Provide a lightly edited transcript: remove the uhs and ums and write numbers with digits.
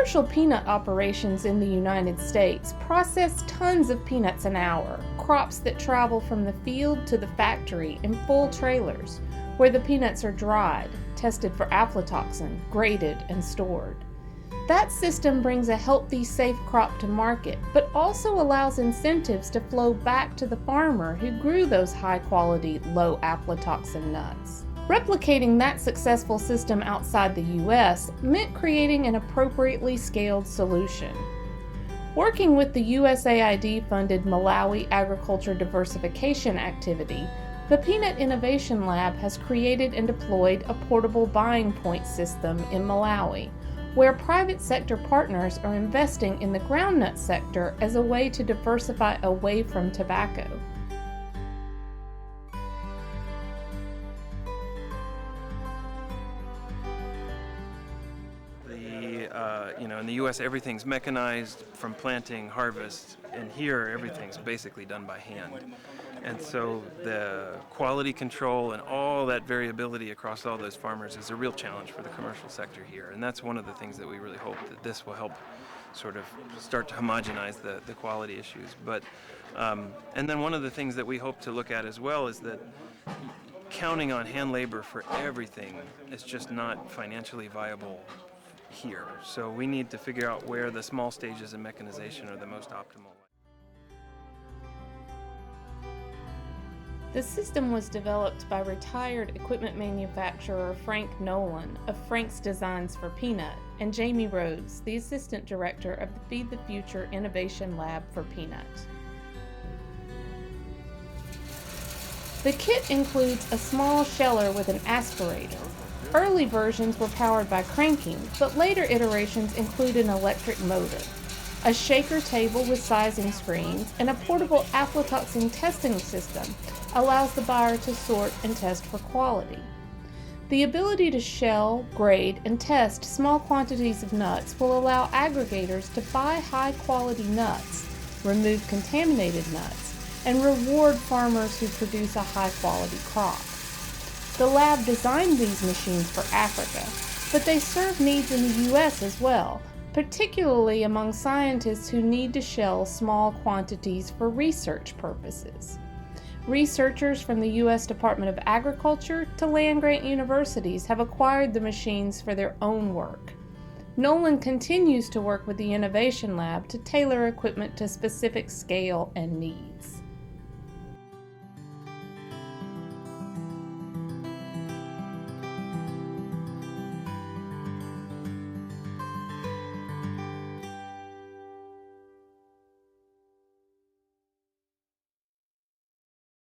Commercial peanut operations in the United States process tons of peanuts an hour, crops that travel from the field to the factory in full trailers, where the peanuts are dried, tested for aflatoxin, graded, and stored. That system brings a healthy, safe crop to market, but also allows incentives to flow back to the farmer who grew those high-quality, low aflatoxin nuts. Replicating that successful system outside the U.S. meant creating an appropriately scaled solution. Working with the USAID-funded Malawi Agriculture Diversification activity, the Peanut Innovation Lab has created and deployed a portable buying point system in Malawi, where private sector partners are investing in the groundnut sector as a way to diversify away from tobacco. In the U.S. everything's mechanized from planting, harvest, and here everything's basically done by hand. And so the quality control and all that variability across all those farmers is a real challenge for the commercial sector here. And that's one of the things that we really hope that this will help sort of start to homogenize the quality issues. But and then one of the things that we hope to look at as well is that counting on hand labor for everything is just not financially viable here. So we need to figure out where the small stages of mechanization are the most optimal. The system was developed by retired equipment manufacturer Frank Nolin of Frank's Designs for Peanut and Jamie Rhodes, the assistant director of the Feed the Future Innovation Lab for Peanut. The kit includes a small sheller with an aspirator. Early versions were powered by cranking, but later iterations include an electric motor, a shaker table with sizing screens, and a portable aflatoxin testing system allows the buyer to sort and test for quality. The ability to shell, grade, and test small quantities of nuts will allow aggregators to buy high-quality nuts, remove contaminated nuts, and reward farmers who produce a high-quality crop. The lab designed these machines for Africa, but they serve needs in the U.S. as well, particularly among scientists who need to shell small quantities for research purposes. Researchers from the U.S. Department of Agriculture to land-grant universities have acquired the machines for their own work. Nolin continues to work with the Innovation Lab to tailor equipment to specific scale and needs.